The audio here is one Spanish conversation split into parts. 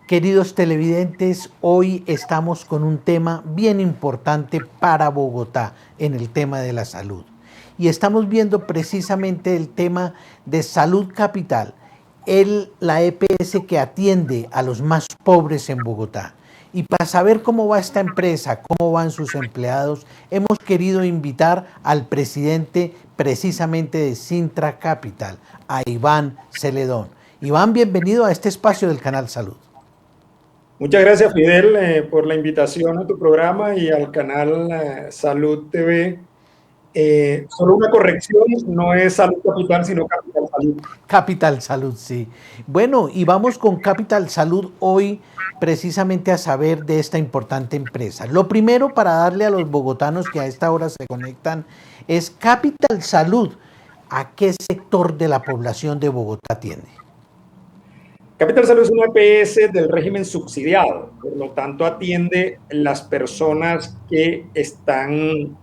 Queridos televidentes, hoy estamos con un tema bien importante para Bogotá en el tema de la salud. Y estamos viendo precisamente el tema de Salud Capital, la EPS que atiende a los más pobres en Bogotá. Y para saber cómo va esta empresa, cómo van sus empleados, hemos querido invitar al presidente precisamente de Sintra Capital, a Iván Celedón. Iván, bienvenido a este espacio del Canal Salud. Muchas gracias, Fidel, por la invitación a tu programa y al canal Salud TV. Solo una corrección, no es Salud Capital, sino Capital Salud. Capital Salud, sí. Bueno, y vamos con Capital Salud hoy precisamente a saber de esta importante empresa. Lo primero para darle a los bogotanos que a esta hora se conectan es Capital Salud. ¿A qué sector de la población de Bogotá atiende? Capital Salud es una EPS del régimen subsidiado, por lo tanto atiende las personas que están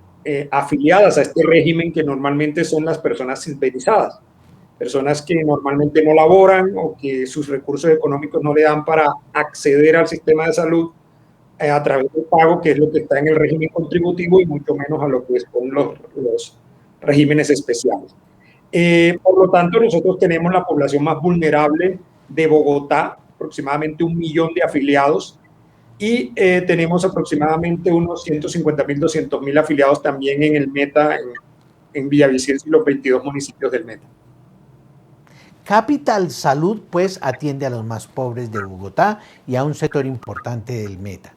afiliadas a este régimen, que normalmente son las personas sintetizadas, personas que normalmente no laboran o que sus recursos económicos no le dan para acceder al sistema de salud a través del pago, que es lo que está en el régimen contributivo, y mucho menos a lo que son los regímenes especiales. Por lo tanto, nosotros tenemos la población más vulnerable de Bogotá, aproximadamente 1 millón de afiliados, y tenemos aproximadamente unos 150.000, 200.000 afiliados también en el Meta, en Villavicencio y los 22 municipios del Meta. Capital Salud pues atiende a los más pobres de Bogotá y a un sector importante del Meta.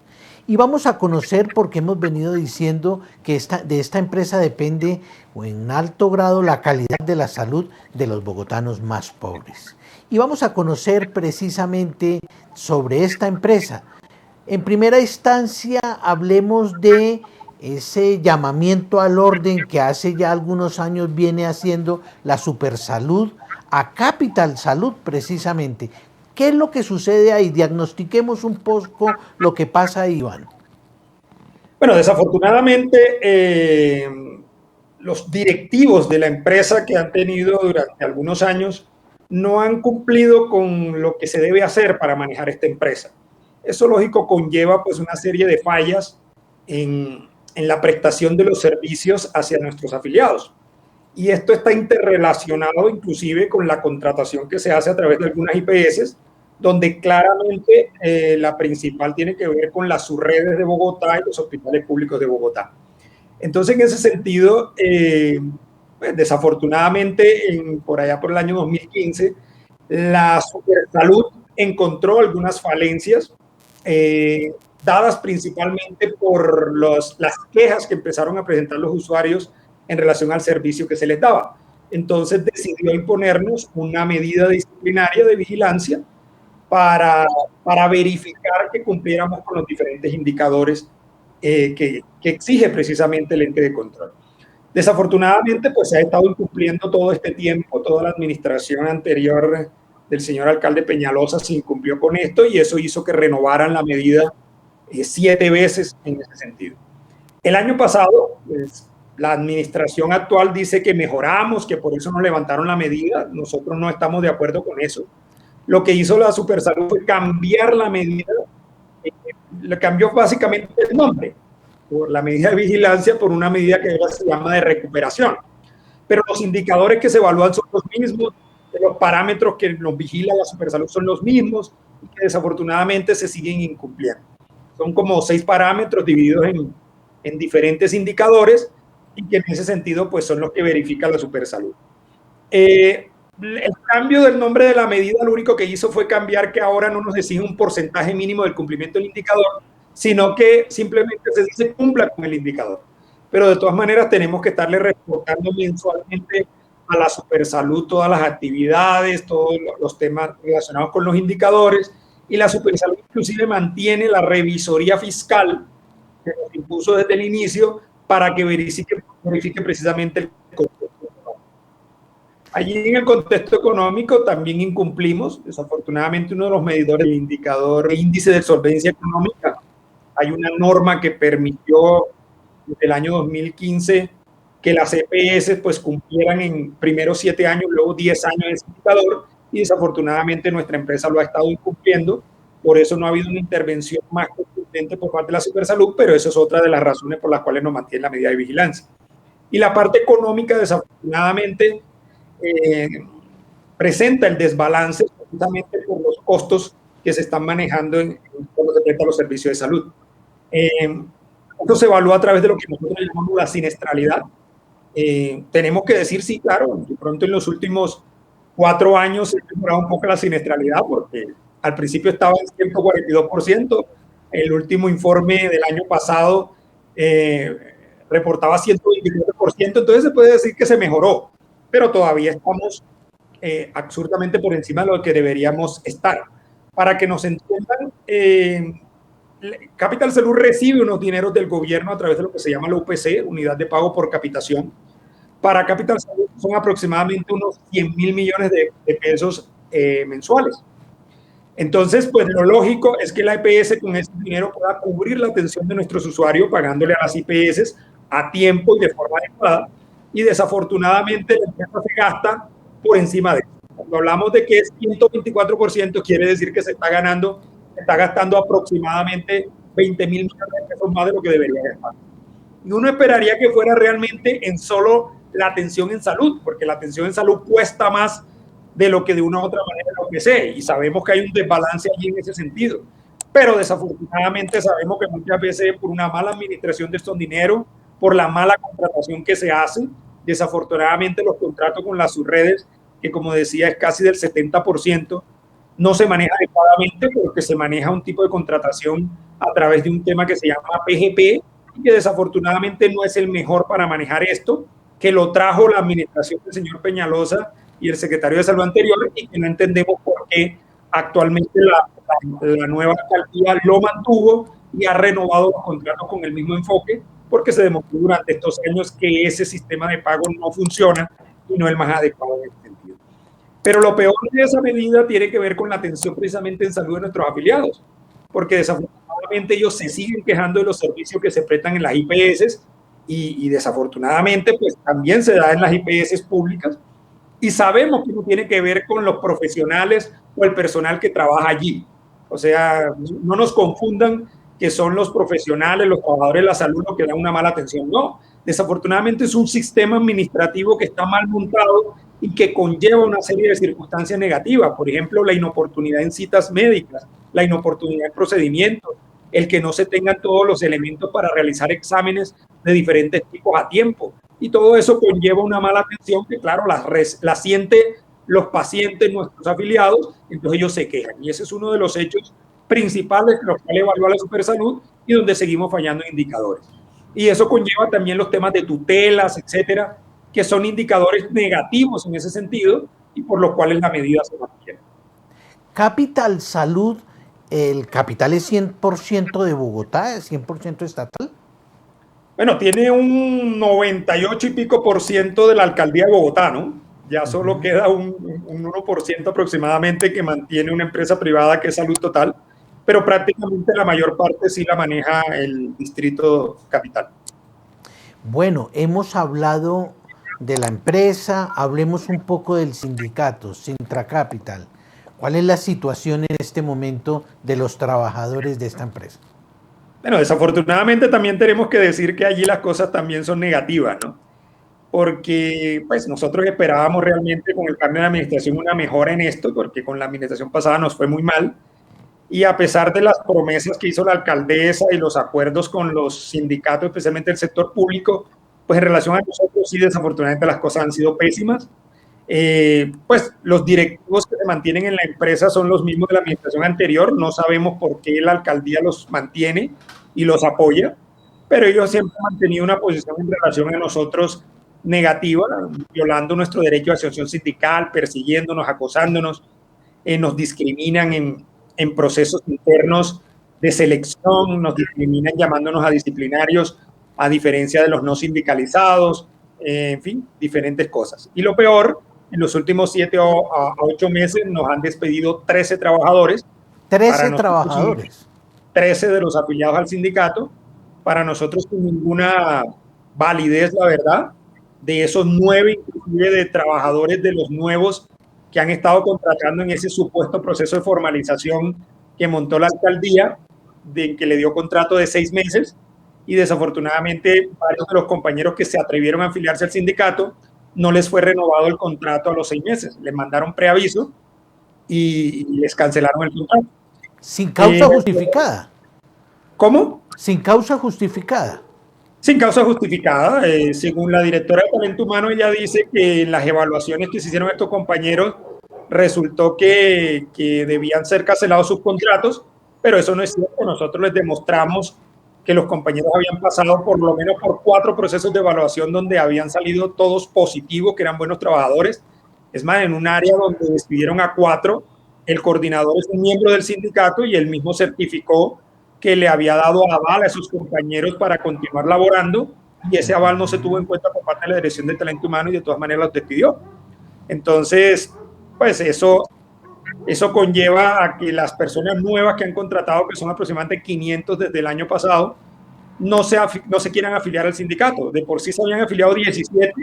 Y vamos a conocer, porque hemos venido diciendo que de esta empresa depende en alto grado la calidad de la salud de los bogotanos más pobres. Y vamos a conocer precisamente sobre esta empresa. En primera instancia, hablemos de ese llamamiento al orden que hace ya algunos años viene haciendo la Supersalud a Capital Salud precisamente. ¿Qué es lo que sucede ahí? Diagnostiquemos un poco lo que pasa ahí, Iván. Bueno, desafortunadamente los directivos de la empresa que han tenido durante algunos años no han cumplido con lo que se debe hacer para manejar esta empresa. Eso, lógico, conlleva pues una serie de fallas en la prestación de los servicios hacia nuestros afiliados. Y esto está interrelacionado inclusive con la contratación que se hace a través de algunas IPS, donde claramente la principal tiene que ver con las subredes de Bogotá y los hospitales públicos de Bogotá. Entonces, en ese sentido, pues, desafortunadamente, por allá por el año 2015, la Supersalud encontró algunas falencias, dadas principalmente por las quejas que empezaron a presentar los usuarios en relación al servicio que se les daba. Entonces decidió imponernos una medida disciplinaria de vigilancia para verificar que cumpliéramos con los diferentes indicadores que exige precisamente el ente de control. Desafortunadamente, pues se ha estado incumpliendo todo este tiempo, toda la administración anterior del señor alcalde Peñalosa se incumplió con esto, y eso hizo que renovaran la medida 7 veces en ese sentido. El año pasado, pues, la administración actual dice que mejoramos, que por eso nos levantaron la medida. Nosotros no estamos de acuerdo con eso. Lo que hizo la Supersalud fue cambiar la medida, le cambió básicamente el nombre, por la medida de vigilancia, por una medida que ahora se llama de recuperación. Pero los indicadores que se evalúan son los mismos, los parámetros que nos vigila la Supersalud son los mismos, y que desafortunadamente se siguen incumpliendo. Son como 6 parámetros divididos en diferentes indicadores, y que en ese sentido pues son los que verifica la Supersalud. El cambio del nombre de la medida lo único que hizo fue cambiar, que ahora no nos exige un porcentaje mínimo del cumplimiento del indicador, sino que simplemente se dice cumpla con el indicador. Pero de todas maneras tenemos que estarle reportando mensualmente a la Supersalud todas las actividades, todos los temas relacionados con los indicadores, y la Supersalud inclusive mantiene la revisoría fiscal que nos impuso desde el inicio para que verifique precisamente el contexto económico. Allí en el contexto económico también incumplimos, desafortunadamente, uno de los medidores del indicador de índice de solvencia económica. Hay una norma que permitió desde el año 2015 que las EPS pues cumplieran en primero 7 años, luego 10 años ese indicador, y desafortunadamente nuestra empresa lo ha estado incumpliendo. por eso no ha habido una intervención más contundente por parte de la Supersalud, pero esa es otra de las razones por las cuales nos mantiene la medida de vigilancia. Y la parte económica, desafortunadamente, presenta el desbalance precisamente por los costos que se están manejando cuando se trata de los servicios de salud. Esto se evalúa a través de lo que nosotros llamamos la siniestralidad. Tenemos que decir, sí, claro, de pronto en los últimos 4 años se ha mejorado un poco la siniestralidad, porque al principio estaba en 142%, el último informe del año pasado reportaba 124%, entonces se puede decir que se mejoró, pero todavía estamos absurdamente por encima de lo que deberíamos estar. Para que nos entiendan, Capital Salud recibe unos dineros del gobierno a través de lo que se llama la UPC, Unidad de Pago por Capitación. Para Capital Salud son aproximadamente unos 100.000 millones de pesos mensuales. Entonces, pues lo lógico es que la EPS con ese dinero pueda cubrir la atención de nuestros usuarios pagándole a las IPS a tiempo y de forma adecuada. Y desafortunadamente la empresa se gasta por encima de eso. Cuando hablamos de que es 124%, quiere decir que se está gastando aproximadamente 20.000 millones de pesos más de lo que debería gastar. Y uno esperaría que fuera realmente en solo la atención en salud, porque la atención en salud cuesta más de lo que de una u otra manera lo que sé, y sabemos que hay un desbalance allí en ese sentido. Pero desafortunadamente sabemos que muchas veces por una mala administración de estos dineros, por la mala contratación que se hace, desafortunadamente los contratos con las subredes, que como decía es casi del 70%, no se maneja adecuadamente porque se maneja un tipo de contratación a través de un tema que se llama PGP y que desafortunadamente no es el mejor para manejar esto, que lo trajo la administración del señor Peñalosa y el secretario de Salud anterior y que no entendemos por qué actualmente la nueva alcaldía lo mantuvo y ha renovado los contratos con el mismo enfoque porque se demostró durante estos años que ese sistema de pago no funciona y no es el más adecuado en este sentido. Pero lo peor de esa medida tiene que ver con la atención precisamente en salud de nuestros afiliados, porque desafortunadamente ellos se siguen quejando de los servicios que se prestan en las IPS y desafortunadamente pues también se da en las IPS públicas y sabemos que no tiene que ver con los profesionales o el personal que trabaja allí. O sea, no nos confundan que son los profesionales, los trabajadores de la salud los que dan una mala atención. No, desafortunadamente es un sistema administrativo que está mal montado y que conlleva una serie de circunstancias negativas. Por ejemplo, la inoportunidad en citas médicas, la inoportunidad en procedimientos, el que no se tengan todos los elementos para realizar exámenes de diferentes tipos a tiempo. Y todo eso conlleva una mala atención que, claro, la sienten los pacientes, nuestros afiliados, entonces ellos se quejan. Y ese es uno de los hechos principales que los cuales evalúa la Supersalud y donde seguimos fallando en indicadores. Y eso conlleva también los temas de tutelas, etcétera, que son indicadores negativos en ese sentido y por los cuales la medida se mantiene. Capital Salud, ¿el capital es 100% de Bogotá, es 100% estatal? Bueno, tiene un 98 y pico por ciento de la alcaldía de Bogotá, ¿no? Ya solo queda un 1% aproximadamente que mantiene una empresa privada que es Salud Total, pero prácticamente la mayor parte sí la maneja el distrito capital. Bueno, hemos hablado de la empresa, hablemos un poco del sindicato, Sintra Capital. ¿Cuál es la situación en este momento de los trabajadores de esta empresa? Bueno, desafortunadamente también tenemos que decir que allí las cosas también son negativas, ¿no? Porque pues nosotros esperábamos realmente con el cambio de administración una mejora en esto, porque con la administración pasada nos fue muy mal. Y a pesar de las promesas que hizo la alcaldesa y los acuerdos con los sindicatos, especialmente el sector público, pues en relación a nosotros sí, desafortunadamente las cosas han sido pésimas. Pues los directivos que se mantienen en la empresa son los mismos de la administración anterior. No sabemos por qué la alcaldía los mantiene y los apoya, pero ellos siempre han mantenido una posición en relación a nosotros negativa, violando nuestro derecho de asociación sindical, persiguiéndonos, acosándonos, nos discriminan en procesos internos de selección, nos discriminan llamándonos a disciplinarios, a diferencia de los no sindicalizados, en fin, diferentes cosas. Y lo peor, en los últimos 7 a 8 meses nos han despedido 13 trabajadores. 13 trabajadores. 13 de los afiliados al sindicato, para nosotros sin ninguna validez, la verdad, de esos 9 inclusive de trabajadores de los nuevos que han estado contratando en ese supuesto proceso de formalización que montó la alcaldía, de que le dio contrato de 6 meses, y desafortunadamente varios de los compañeros que se atrevieron a afiliarse al sindicato no les fue renovado el contrato a los 6 meses. Les mandaron preaviso y les cancelaron el contrato. Sin causa justificada. ¿Cómo? Sin causa justificada. Sin causa justificada. Según la directora de Talento Humano, ella dice que en las evaluaciones que se hicieron estos compañeros resultó que debían ser cancelados sus contratos, pero eso no es cierto. Nosotros les demostramos que los compañeros habían pasado por lo menos por 4 procesos de evaluación donde habían salido todos positivos, que eran buenos trabajadores. Es más, en un área donde despidieron a 4, el coordinador es un miembro del sindicato y él mismo certificó que le había dado aval a sus compañeros para continuar laborando, y ese aval no se tuvo en cuenta por parte de la Dirección de Talento Humano y de todas maneras los despidió. Entonces, pues eso conlleva a que las personas nuevas que han contratado, que son aproximadamente 500 desde el año pasado, no se quieran afiliar al sindicato. De por sí se habían afiliado 17,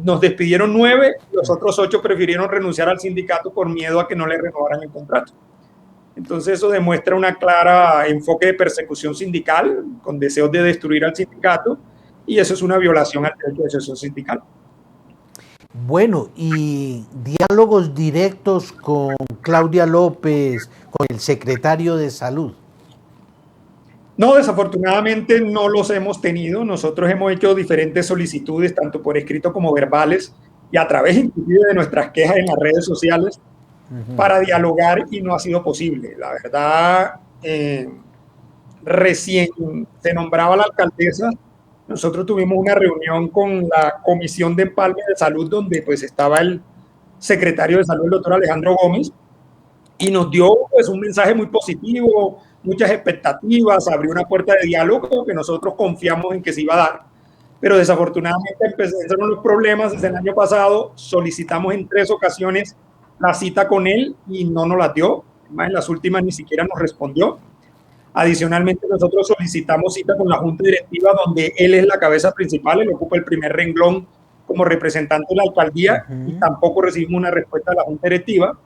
nos despidieron 9, los otros 8 prefirieron renunciar al sindicato por miedo a que no le renovaran el contrato. Entonces eso demuestra una clara enfoque de persecución sindical con deseos de destruir al sindicato, y eso es una violación al derecho de asociación sindical. Bueno, y diálogos directos con Claudia López, con el secretario de Salud. No, desafortunadamente no los hemos tenido. Nosotros hemos hecho diferentes solicitudes, tanto por escrito como verbales, y a través inclusive de nuestras quejas en las redes sociales, para dialogar, y no ha sido posible. La verdad, recién se nombraba la alcaldesa, nosotros tuvimos una reunión con la Comisión de Empalme de Salud, donde pues estaba el secretario de Salud, el doctor Alejandro Gómez, y nos dio pues un mensaje muy positivo, muchas expectativas, abrió una puerta de diálogo que nosotros confiamos en que se iba a dar, pero desafortunadamente empezaron los problemas desde el año pasado. Solicitamos en 3 ocasiones la cita con él y no nos la dio. Además, en las últimas ni siquiera nos respondió. Adicionalmente, nosotros solicitamos cita con la Junta Directiva, donde él es la cabeza principal, él ocupa el primer renglón como representante de la alcaldía, y tampoco recibimos una respuesta de la Junta Directiva.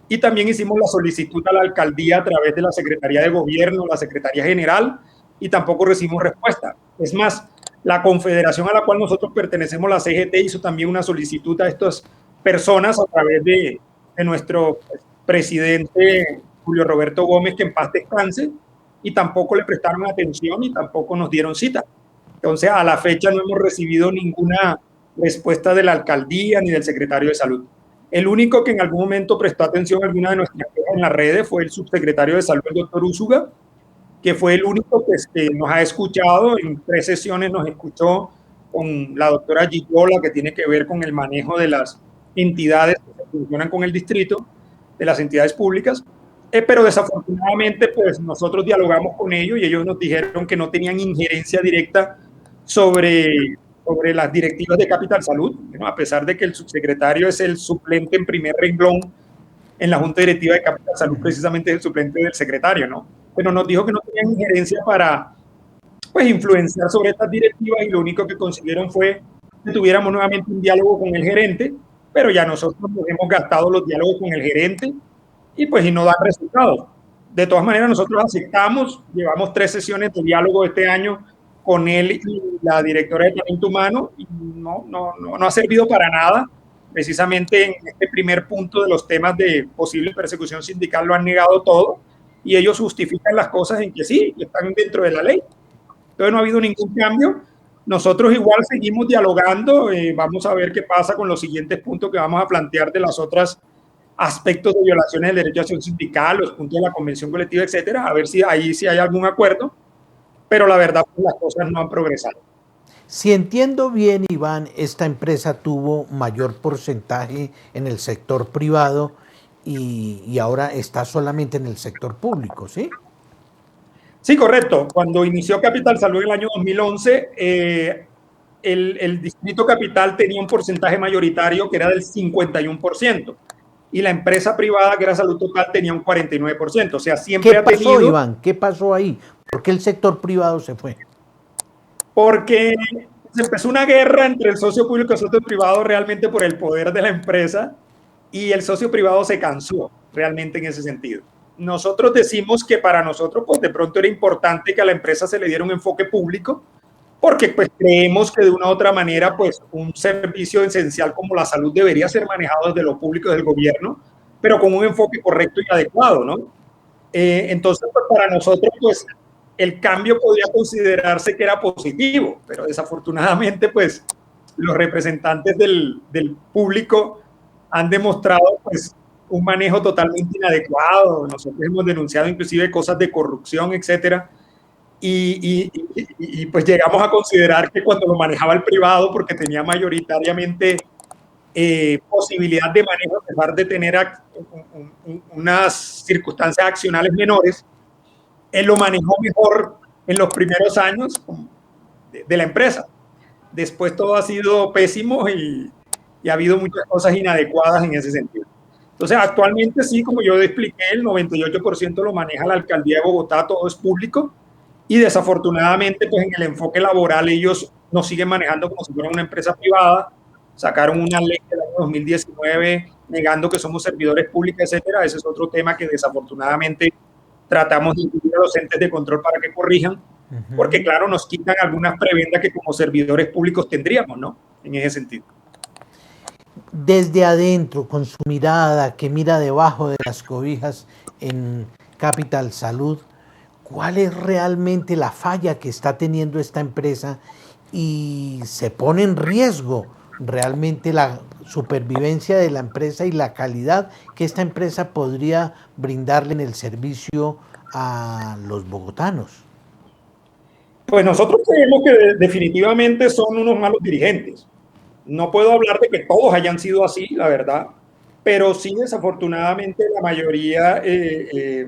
Y también hicimos la solicitud a la alcaldía a través de la Secretaría de Gobierno, la Secretaría General, y tampoco recibimos respuesta. Es más, la confederación a la cual nosotros pertenecemos, la CGT, hizo también una solicitud a estas personas a través de nuestro presidente Julio Roberto Gómez, que en paz descanse, y tampoco le prestaron atención y tampoco nos dieron cita. Entonces, a la fecha no hemos recibido ninguna respuesta de la alcaldía ni del secretario de Salud. El único que en algún momento prestó atención a alguna de nuestras quejas en las redes fue el subsecretario de Salud, el doctor Úsuga, que fue el único que nos ha escuchado. En 3 sesiones nos escuchó, con la doctora Gigliola, que tiene que ver con el manejo de las entidades que funcionan con el distrito, de las entidades públicas. Pero desafortunadamente, pues nosotros dialogamos con ellos y ellos nos dijeron que no tenían injerencia directa sobre las directivas de Capital Salud, ¿no? A pesar de que el subsecretario es el suplente en primer renglón en la Junta Directiva de Capital Salud, precisamente es el suplente del secretario, ¿no? Pero nos dijo que no tenían injerencia para, pues, influenciar sobre estas directivas, y lo único que consiguieron fue que tuviéramos nuevamente un diálogo con el gerente, pero ya nosotros nos hemos gastado los diálogos con el gerente y pues no dan resultados. De todas maneras, nosotros aceptamos, llevamos 3 sesiones de diálogo este año con él y la directora de Talento Humano, y no ha servido para nada. Precisamente en este primer punto de los temas de posible persecución sindical lo han negado todo, y ellos justifican las cosas en que sí, están dentro de la ley. Entonces no ha habido ningún cambio. Nosotros igual seguimos dialogando, vamos a ver qué pasa con los siguientes puntos que vamos a plantear de las otras aspectos de violaciones del derecho a acción sindical, los puntos de la convención colectiva, etcétera, a ver si ahí sí hay algún acuerdo, pero la verdad, pues, las cosas no han progresado. Si entiendo bien, Iván, esta empresa tuvo mayor porcentaje en el sector privado y ahora está solamente en el sector público, ¿sí? Sí, correcto. Cuando inició Capital Salud en el año 2011, el Distrito Capital tenía un porcentaje mayoritario que era del 51%. Y la empresa privada, que era Salud Total, tenía un 49%. O sea, siempre ha tenido... ¿Qué pasó, Iván? ¿Qué pasó ahí? ¿Por qué el sector privado se fue? Porque se empezó una guerra entre el socio público y el socio privado, realmente por el poder de la empresa, y el socio privado se cansó realmente en ese sentido. nosotros decimos que para nosotros, pues de pronto era importante que a la empresa se le diera un enfoque público, porque pues creemos que de una u otra manera, pues un servicio esencial como la salud debería ser manejado desde lo público, del gobierno, pero con un enfoque correcto y adecuado, ¿no? Entonces, pues para nosotros, pues el cambio podría considerarse que era positivo, pero desafortunadamente, pues los representantes del público han demostrado, pues, un manejo totalmente inadecuado. Nosotros hemos denunciado inclusive cosas de corrupción, etcétera. Pues llegamos a considerar que cuando lo manejaba el privado, porque tenía mayoritariamente posibilidad de manejo, a pesar de tener unas circunstancias accionales menores, él lo manejó mejor en los primeros años de la empresa. Después todo ha sido pésimo y ha habido muchas cosas inadecuadas en ese sentido. Entonces, actualmente sí, como yo expliqué, el 98% lo maneja la alcaldía de Bogotá, todo es público, y desafortunadamente, pues en el enfoque laboral ellos nos siguen manejando como si fuera una empresa privada. Sacaron una ley del año 2019 negando que somos servidores públicos, etcétera. Ese es otro tema que desafortunadamente tratamos de incluir a los entes de control para que corrijan, porque claro, nos quitan algunas prebendas que como servidores públicos tendríamos, ¿no? En ese sentido. Desde adentro, con su mirada, que mira debajo de las cobijas en Capital Salud, ¿cuál es realmente la falla que está teniendo esta empresa y se pone en riesgo realmente la supervivencia de la empresa y la calidad que esta empresa podría brindarle en el servicio a los bogotanos? Pues nosotros creemos que definitivamente son unos malos dirigentes. No puedo hablar de que todos hayan sido así, la verdad, pero sí desafortunadamente la mayoría, y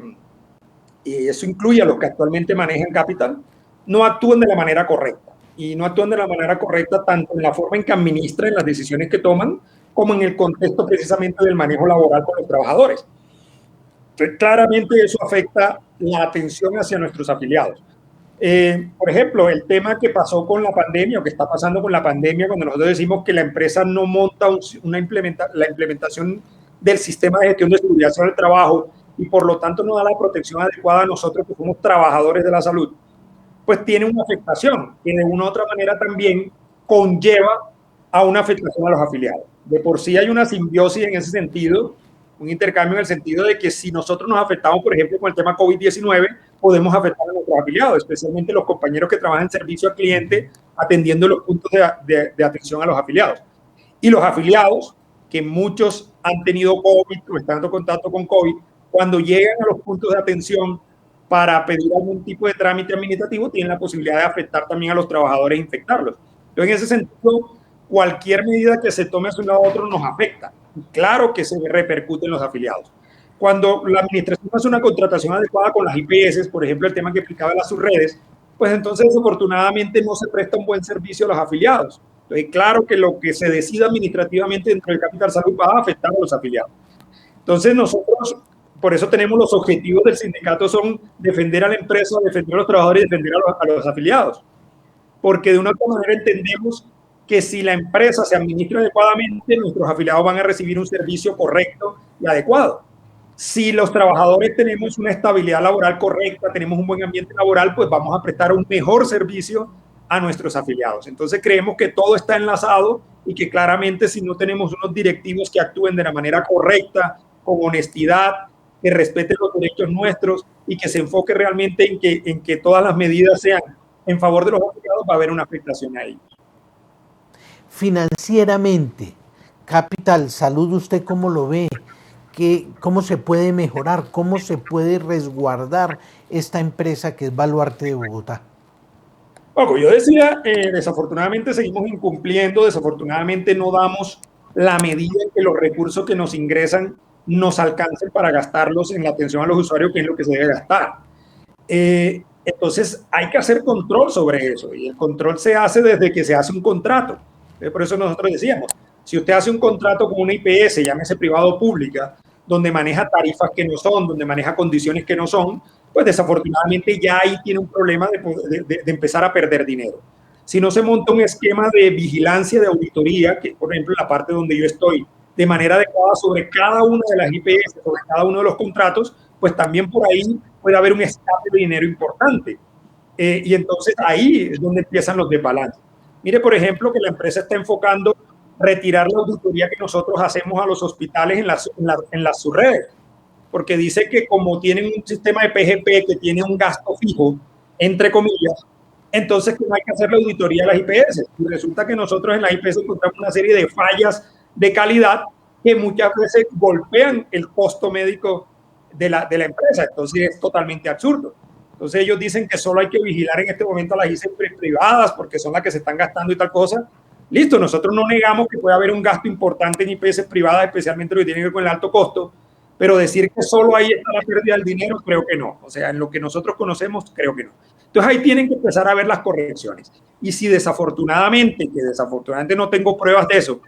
eso incluye a los que actualmente manejan Capital, no actúan de la manera correcta. Y no actúan de la manera correcta tanto en la forma en que administran las decisiones que toman, como en el contexto precisamente del manejo laboral con los trabajadores. Entonces, claramente eso afecta la atención hacia nuestros afiliados. Por ejemplo, el tema que pasó con la pandemia o que está pasando con la pandemia, cuando nosotros decimos que la empresa no monta la implementación del sistema de gestión de seguridad sobre el trabajo y por lo tanto no da la protección adecuada a nosotros que somos trabajadores de la salud, pues tiene una afectación que de una u otra manera también conlleva a una afectación a los afiliados. De por sí hay una simbiosis en ese sentido, un intercambio en el sentido de que si nosotros nos afectamos, por ejemplo, con el tema COVID-19, podemos afectar a nuestros afiliados, especialmente los compañeros que trabajan en servicio al cliente, atendiendo los puntos de atención a los afiliados. Y los afiliados, que muchos han tenido COVID o están en contacto con COVID, cuando llegan a los puntos de atención para pedir algún tipo de trámite administrativo, tienen la posibilidad de afectar también a los trabajadores e infectarlos. Entonces, en ese sentido, cualquier medida que se tome hacia un lado a otro nos afecta. Y claro que se repercute en los afiliados. Cuando la administración hace una contratación adecuada con las IPS, por ejemplo, el tema que explicaba de las subredes, pues entonces desafortunadamente no se presta un buen servicio a los afiliados. Entonces, claro que lo que se decida administrativamente dentro del Capital Salud va a afectar a los afiliados. Entonces nosotros, por eso tenemos los objetivos del sindicato, son defender a la empresa, defender a los trabajadores y defender a los afiliados. Porque de una otra manera entendemos que si la empresa se administra adecuadamente, nuestros afiliados van a recibir un servicio correcto y adecuado. Si los trabajadores tenemos una estabilidad laboral correcta, tenemos un buen ambiente laboral, pues vamos a prestar un mejor servicio a nuestros afiliados. Entonces creemos que todo está enlazado y que claramente si no tenemos unos directivos que actúen de la manera correcta, con honestidad, que respeten los derechos nuestros y que se enfoque realmente en que todas las medidas sean en favor de los afiliados, va a haber una afectación a ellos. Financieramente, Capital Salud, ¿usted cómo lo ve? ¿Cómo se puede mejorar? ¿Cómo se puede resguardar esta empresa que es Baluarte de Bogotá? Como yo decía, desafortunadamente seguimos incumpliendo, desafortunadamente no damos la medida en que los recursos que nos ingresan nos alcancen para gastarlos en la atención a los usuarios, que es lo que se debe gastar. Entonces hay que hacer control sobre eso, y el control se hace desde que se hace un contrato. Por eso nosotros decíamos, si usted hace un contrato con una IPS, llámese privado o pública, donde maneja tarifas que no son, donde maneja condiciones que no son, pues desafortunadamente ya ahí tiene un problema de empezar a perder dinero. Si no se monta un esquema de vigilancia, de auditoría, que por ejemplo en la parte donde yo estoy, de manera adecuada sobre cada una de las IPS, sobre cada uno de los contratos, pues también por ahí puede haber un escape de dinero importante. Y entonces ahí es donde empiezan los desbalances. Mire, por ejemplo, que la empresa está enfocando retirar la auditoría que nosotros hacemos a los hospitales en las subredes, porque dice que como tienen un sistema de PGP que tiene un gasto fijo, entre comillas, entonces que no hay que hacer la auditoría a las IPS. Y resulta que nosotros en las IPS encontramos una serie de fallas de calidad que muchas veces golpean el costo médico de la empresa. Entonces es totalmente absurdo. Entonces ellos dicen que solo hay que vigilar en este momento a las IPS privadas porque son las que se están gastando y tal cosa. Listo, nosotros no negamos que puede haber un gasto importante en IPS privadas, especialmente lo que tiene que ver con el alto costo, pero decir que solo ahí está la pérdida del dinero, creo que no. O sea, en lo que nosotros conocemos, creo que no. Entonces ahí tienen que empezar a ver las correcciones. Y si desafortunadamente, que desafortunadamente no tengo pruebas de eso,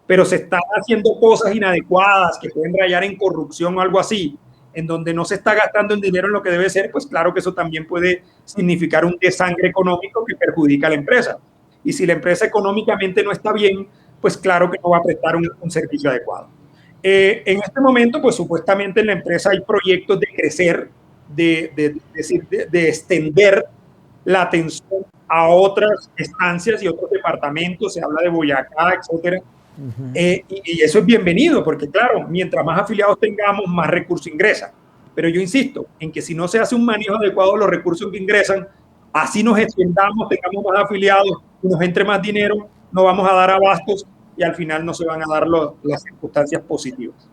pero se están haciendo cosas inadecuadas que pueden rayar en corrupción o algo así, en donde no se está gastando el dinero en lo que debe ser, pues claro que eso también puede significar un desangre económico que perjudica a la empresa. Y si la empresa económicamente no está bien, pues claro que no va a prestar un servicio adecuado. En este momento, pues supuestamente en la empresa hay proyectos de crecer, de extender la atención a otras estancias y otros departamentos, se habla de Boyacá, etcétera. Y eso es bienvenido, porque claro, mientras más afiliados tengamos, más recursos ingresan. Pero yo insisto en que si no se hace un manejo adecuado de los recursos que ingresan, así nos extendamos, tengamos más afiliados y nos entre más dinero, no vamos a dar abastos y al final no se van a dar las circunstancias positivas.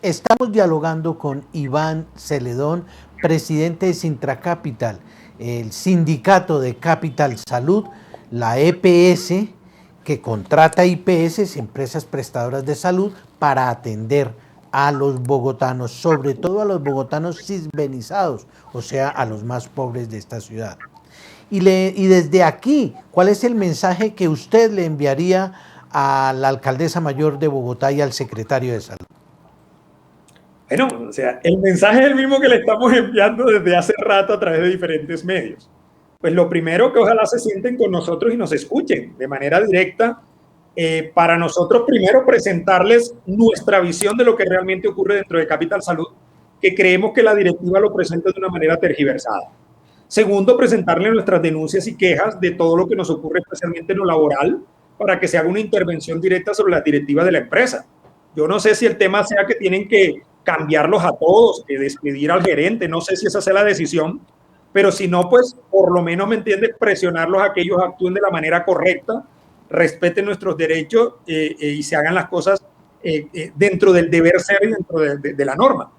Estamos dialogando con Iván Celedón, presidente de Sintra Capital, el sindicato de Capital Salud, la EPS, que contrata IPS, empresas prestadoras de salud, para atender a los bogotanos, sobre todo a los bogotanos cisbenizados, o sea, a los más pobres de esta ciudad. Y desde aquí, ¿cuál es el mensaje que usted le enviaría a la alcaldesa mayor de Bogotá y al secretario de Salud? Bueno, o sea, el mensaje es el mismo que le estamos enviando desde hace rato a través de diferentes medios. Pues lo primero, que ojalá se sienten con nosotros y nos escuchen de manera directa, para nosotros primero presentarles nuestra visión de lo que realmente ocurre dentro de Capital Salud, que creemos que la directiva lo presenta de una manera tergiversada. Segundo, presentarle nuestras denuncias y quejas de todo lo que nos ocurre, especialmente en lo laboral, para que se haga una intervención directa sobre las directivas de la empresa. Yo no sé si el tema sea que tienen que cambiarlos a todos, que despedir al gerente, no sé si esa sea la decisión, pero si no, pues por lo menos, ¿me entiendes?, presionarlos a que ellos actúen de la manera correcta, respeten nuestros derechos y se hagan las cosas dentro del deber ser y dentro de la norma.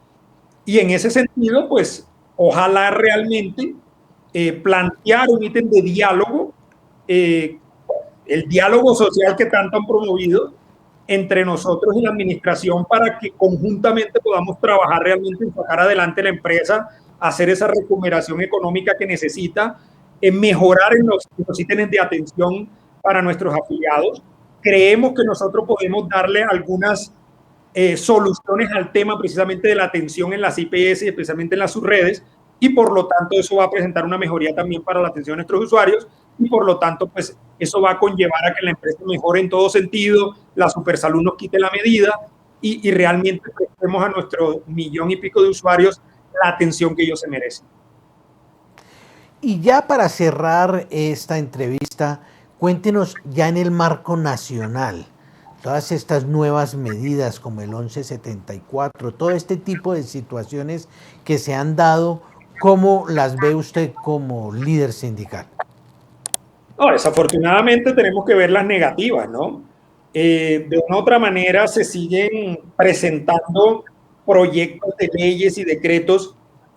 Y en ese sentido, pues ojalá realmente plantear un ítem de diálogo, el diálogo social que tanto han promovido entre nosotros y la administración, para que conjuntamente podamos trabajar realmente en sacar adelante la empresa, hacer esa recuperación económica que necesita, en mejorar en los ítems de atención para nuestros afiliados. Creemos que nosotros podemos darle algunas soluciones al tema precisamente de la atención en las IPS, especialmente en las subredes, y por lo tanto eso va a presentar una mejoría también para la atención de nuestros usuarios, y por lo tanto pues eso va a conllevar a que la empresa mejore en todo sentido, la Supersalud nos quite la medida y realmente prestemos a nuestro 1,5 millones de usuarios la atención que ellos se merecen. Y ya para cerrar esta entrevista, cuéntenos ya en el marco nacional, todas estas nuevas medidas como el 1174, todo este tipo de situaciones que se han dado, ¿cómo las ve usted como líder sindical? No, desafortunadamente tenemos que ver las negativas, ¿no? De una u otra manera se siguen presentando proyectos de leyes y decretos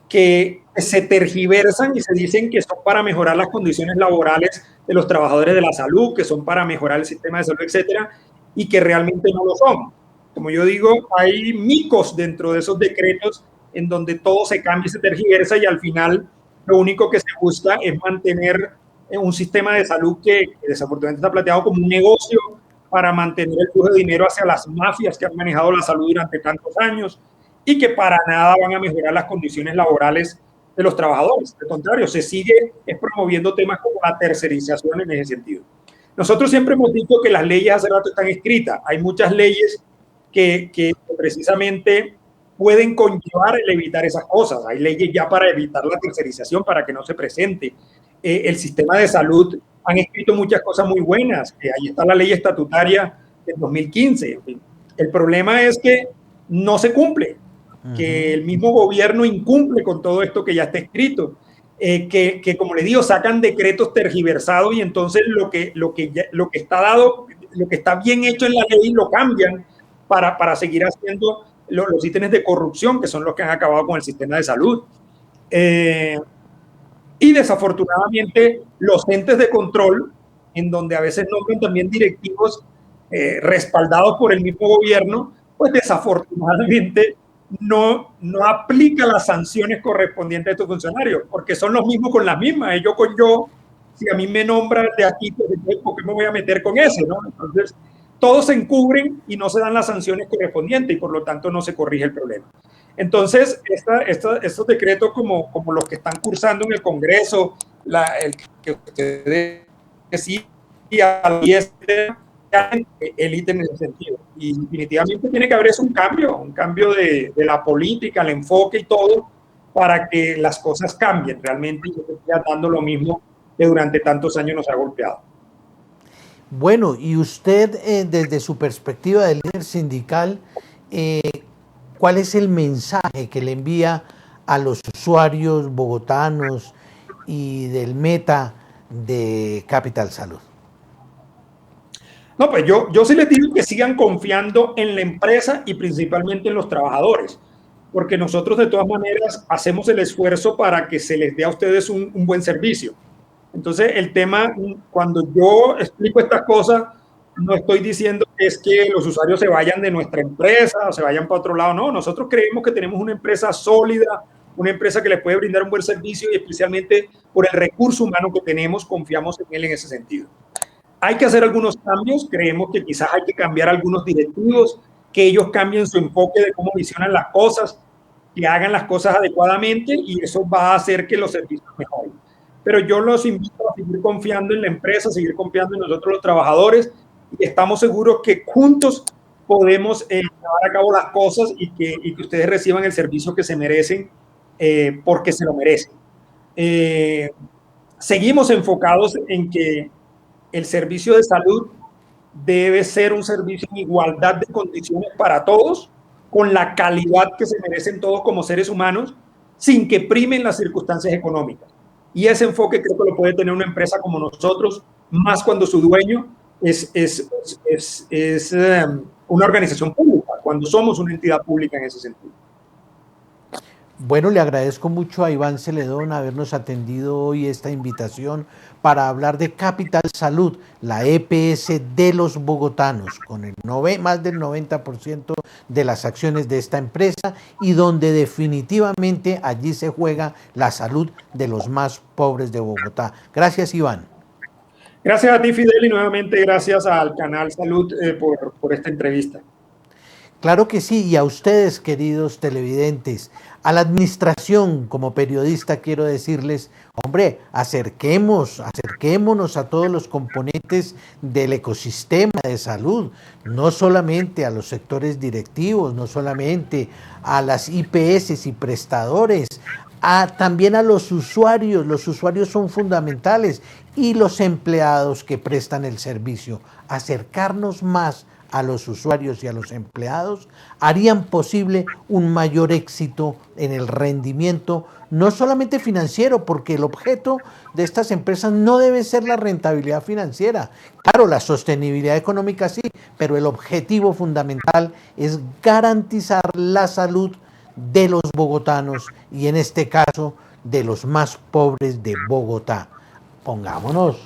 que se tergiversan y se dicen que son para mejorar las condiciones laborales de los trabajadores de la salud, que son para mejorar el sistema de salud, etcétera, y que realmente no lo son. Como yo digo, hay micos dentro de esos decretos en donde todo se cambia y se tergiversa, y al final lo único que se busca es mantener un sistema de salud que desafortunadamente está planteado como un negocio para mantener el flujo de dinero hacia las mafias que han manejado la salud durante tantos años y que para nada van a mejorar las condiciones laborales de los trabajadores. Al contrario, se sigue promoviendo temas como la tercerización en ese sentido. Nosotros siempre hemos dicho que las leyes hace rato están escritas. Hay muchas leyes que precisamente pueden conllevar el evitar esas cosas. Hay leyes ya para evitar la tercerización, para que no se presente. El sistema de salud han escrito muchas cosas muy buenas. Ahí está la ley estatutaria del 2015. En fin. El problema es que no se cumple, que el mismo gobierno incumple con todo esto que ya está escrito. Que como les digo, sacan decretos tergiversados y entonces lo que está dado, lo que está bien hecho en la ley lo cambian para seguir haciendo los ítems de corrupción, que son los que han acabado con el sistema de salud. Y desafortunadamente los entes de control, en donde a veces nombran también directivos respaldados por el mismo gobierno, pues desafortunadamente no aplica las sanciones correspondientes a estos funcionarios, porque son los mismos con las mismas. Yo, si a mí me nombran de aquí, pues, ¿por qué me voy a meter con ese? ¿No? Entonces, todos se encubren y no se dan las sanciones correspondientes y por lo tanto no se corrige el problema. Entonces, estos decretos como los que están cursando en el Congreso, el que ustedes decían, el ítem en ese sentido. Y definitivamente tiene que haber un cambio de la política, el enfoque y todo, para que las cosas cambien realmente y no se esté dando lo mismo que durante tantos años nos ha golpeado. Bueno, y usted, desde su perspectiva de líder sindical, ¿cuál es el mensaje que le envía a los usuarios bogotanos y del Meta de Capital Salud? No, pues yo sí les digo que sigan confiando en la empresa y principalmente en los trabajadores, porque nosotros de todas maneras hacemos el esfuerzo para que se les dé a ustedes un buen servicio. Entonces, el tema, cuando yo explico estas cosas, no estoy diciendo que es que los usuarios se vayan de nuestra empresa o se vayan para otro lado. No, nosotros creemos que tenemos una empresa sólida, una empresa que les puede brindar un buen servicio y especialmente por el recurso humano que tenemos, confiamos en él en ese sentido. Hay que hacer algunos cambios, creemos que quizás hay que cambiar algunos directivos, que ellos cambien su enfoque de cómo visionan las cosas, que hagan las cosas adecuadamente y eso va a hacer que los servicios mejoren. Pero yo los invito a seguir confiando en la empresa, seguir confiando en nosotros los trabajadores y estamos seguros que juntos podemos llevar a cabo las cosas y que ustedes reciban el servicio que se merecen porque se lo merecen. Seguimos enfocados en que el servicio de salud debe ser un servicio en igualdad de condiciones para todos, con la calidad que se merecen todos como seres humanos, sin que primen las circunstancias económicas. Y ese enfoque creo que lo puede tener una empresa como nosotros, más cuando su dueño es una organización pública, cuando somos una entidad pública en ese sentido. Bueno, le agradezco mucho a Iván Celedón habernos atendido hoy esta invitación para hablar de Capital Salud, la EPS de los bogotanos, con más del 90% de las acciones de esta empresa y donde definitivamente allí se juega la salud de los más pobres de Bogotá. Gracias, Iván. Gracias a ti, Fidel, y nuevamente gracias al canal Salud por esta entrevista. Claro que sí, y a ustedes, queridos televidentes, a la administración, como periodista quiero decirles, hombre, acerquémonos a todos los componentes del ecosistema de salud, no solamente a los sectores directivos, no solamente a las IPS y prestadores, también a los usuarios son fundamentales, y los empleados que prestan el servicio. Acercarnos más a los usuarios y a los empleados harían posible un mayor éxito en el rendimiento, no solamente financiero, porque el objeto de estas empresas no debe ser la rentabilidad financiera. Claro, la sostenibilidad económica sí, pero el objetivo fundamental es garantizar la salud de los bogotanos y en este caso de los más pobres de Bogotá. Pongámonos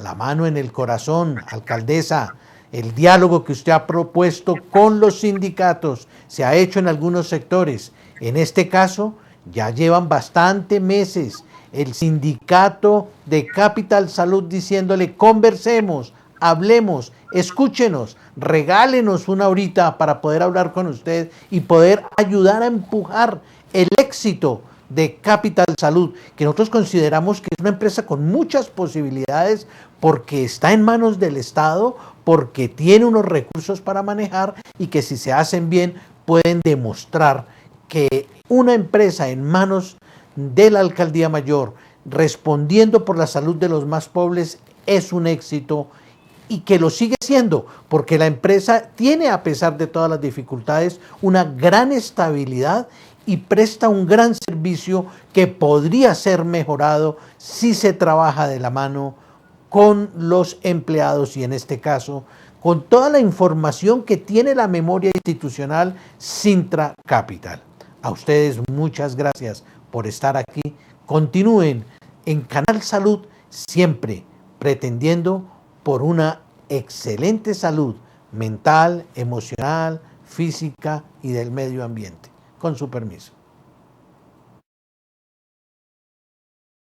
la mano en el corazón, alcaldesa. El diálogo que usted ha propuesto con los sindicatos se ha hecho en algunos sectores. En este caso, ya llevan bastante meses el sindicato de Capital Salud diciéndole: conversemos, hablemos, escúchenos, regálenos una horita para poder hablar con usted y poder ayudar a empujar el éxito de Capital Salud, que nosotros consideramos que es una empresa con muchas posibilidades porque está en manos del Estado, porque tiene unos recursos para manejar y que si se hacen bien pueden demostrar que una empresa en manos de la Alcaldía Mayor, respondiendo por la salud de los más pobres, es un éxito y que lo sigue siendo, porque la empresa tiene, a pesar de todas las dificultades, una gran estabilidad y presta un gran servicio que podría ser mejorado si se trabaja de la mano con los empleados y, en este caso, con toda la información que tiene la memoria institucional Cintra Capital. A ustedes muchas gracias por estar aquí. Continúen en Canal Salud, siempre pretendiendo por una excelente salud mental, emocional, física y del medio ambiente. Con su permiso.